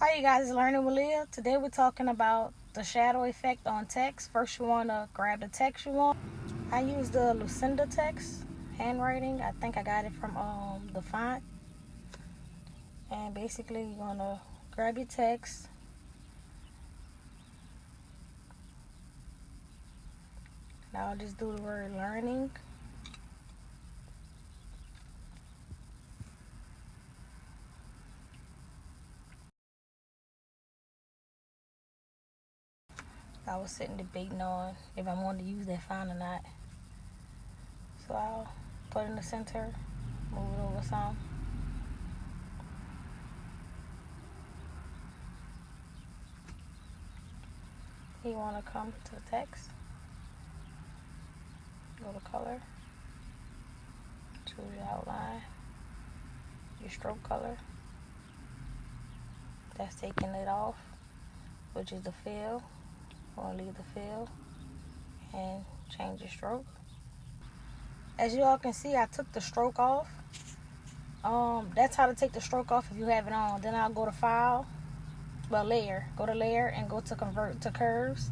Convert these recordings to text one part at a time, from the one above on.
Hi, you guys, Learning with Leah. Today we're talking about the shadow effect on text. First, you want to grab the text you want. I use the Lucinda text handwriting. I think I got it from the font. And basically, you're going to grab your text. Now I'll just do the word learning. I was sitting debating on if I wanted to use that font or not. So I'll put it in the center, move it over some. You want to come to the text, go to color, choose your outline, your stroke color. That's taking it off, which is the fill. I'm going to leave the fill and change the stroke. As you all can see, I took the stroke off. That's how to take the stroke off if you have it on. Then I'll go to File, Layer. Go to Layer and go to Convert to Curves.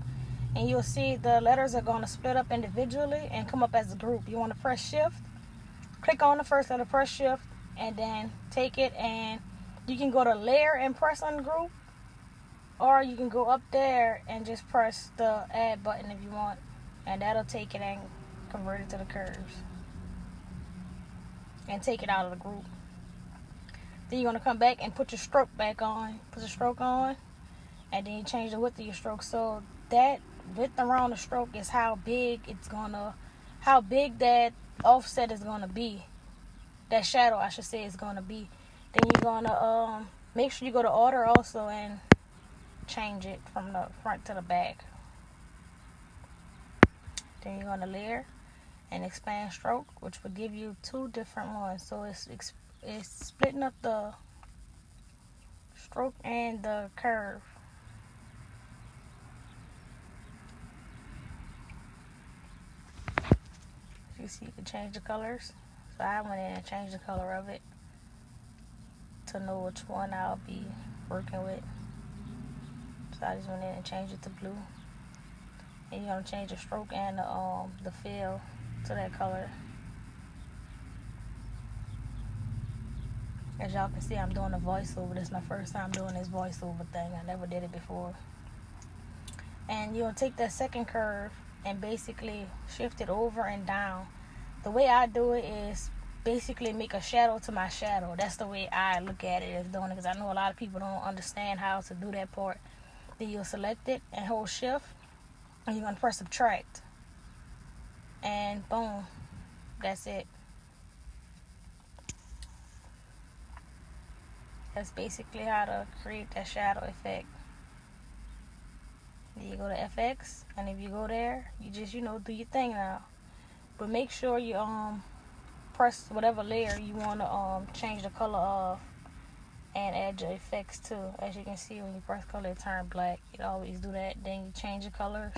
And you'll see the letters are going to split up individually and come up as a group. You want to press Shift. Click on the first letter, press Shift, and then take it and you can go to Layer and press Ungroup. Or you can go up there and just press the add button if you want. And that'll take it and convert it to the curves. And take it out of the group. Then you're going to come back and put your stroke back on. Put the stroke on. And then you change the width of your stroke. So that width around the stroke is how big that offset is going to be. That shadow, I should say, is going to be. Then you're going to make sure you go to Order also and change it from the front to the back. Then you're going to Layer and Expand Stroke, which will give you two different ones. So it's splitting up the stroke and the curve. You see, you can change the colors. So I went in and changed the color of it to know which one I'll be working with. So I just went in and changed it to blue. And you're going to change the stroke and the fill to that color. As y'all can see, I'm doing a voiceover. This is my first time doing this voiceover thing. I never did it before. And you'll take that second curve and basically shift it over and down. The way I do it is basically make a shadow to my shadow. That's the way I look at it as doing it, because I know a lot of people don't understand how to do that part. Then you'll select it and hold Shift. And you're going to press Subtract. And boom. That's it. That's basically how to create that shadow effect. Then you go to FX, and if you go there, you just, do your thing now. But make sure you press whatever layer you want to change the color of and add your effects to. As you can see, when you press color, it turns black. You always do that. Then you change the colors.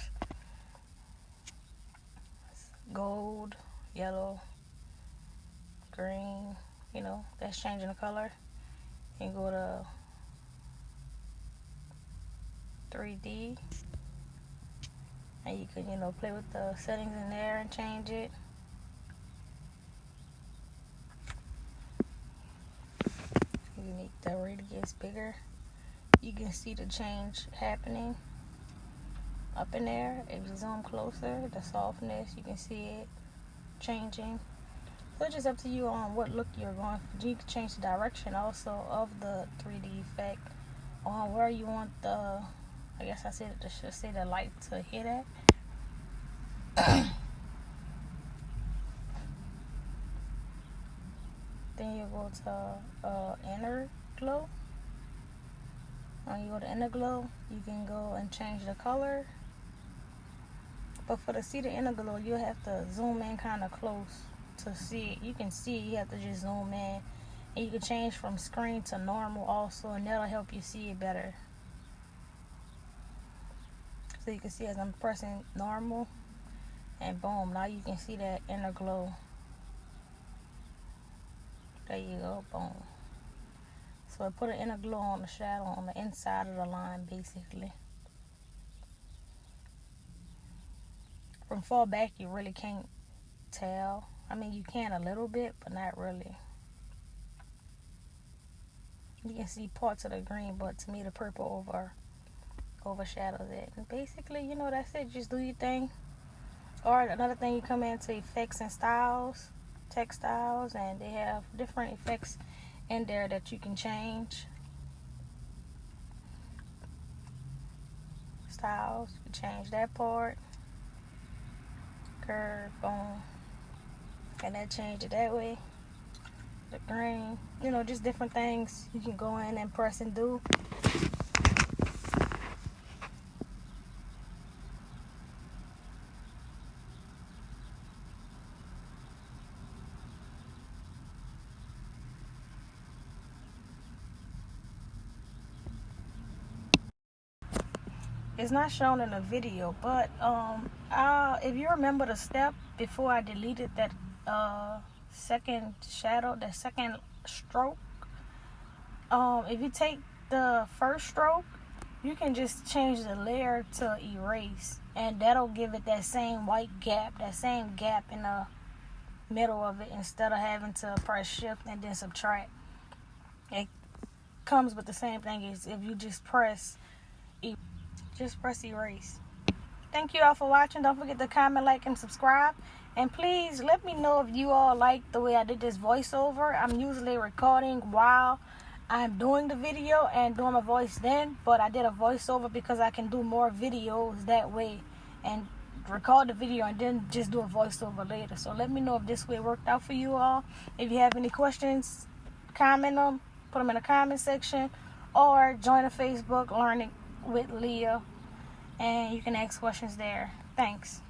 Gold, yellow, green, that's changing the color. And go to 3D, and you can play with the settings in there and change it. You make the radius bigger. You can see the change happening up in there. If you zoom closer, the softness, you can see it changing. So it's just up to you on what look you're going for. You can change the direction also of the 3D effect on where you want the, I guess I should say the light to hit at. Then you go to Inner Glow. When you go to Inner Glow, you can go and change the color. But for to see the Inner Glow, you'll have to zoom in kind of close to see it. You can see, you have to just zoom in. And you can change from screen to normal also, and that'll help you see it better. So you can see as I'm pressing normal, and boom, now you can see that Inner Glow. There you go, boom. So it put an inner glow on the shadow on the inside of the line, basically. From far back, you really can't tell. I mean, you can a little bit, but not really. You can see parts of the green, but to me, the purple overshadows it. And basically, you know, that's it. Just do your thing. Or another thing, you come into effects and styles, textiles, and they have different effects in there that you can change. Styles, you can change that part. Curve, boom. And that change it that way. The green, you know, just different things you can go in and press and do. It's not shown in the video, but if you remember the step before I deleted that second shadow, that second stroke, if you take the first stroke, you can just change the layer to erase, and that'll give it that same white gap, that same gap in the middle of it, instead of having to press shift and then subtract. It comes with the same thing as if you just press erase. Thank you all for watching. Don't forget to comment, like, and subscribe. And please let me know if you all like the way I did this voiceover. I'm usually recording while I'm doing the video and doing my voice then, but I did a voiceover because I can do more videos that way and record the video and then just do a voiceover later. So let me know if this way worked out for you all. If you have any questions, comment them, put them in the comment section, or join the Facebook Learning with Leah, and you can ask questions there. Thanks.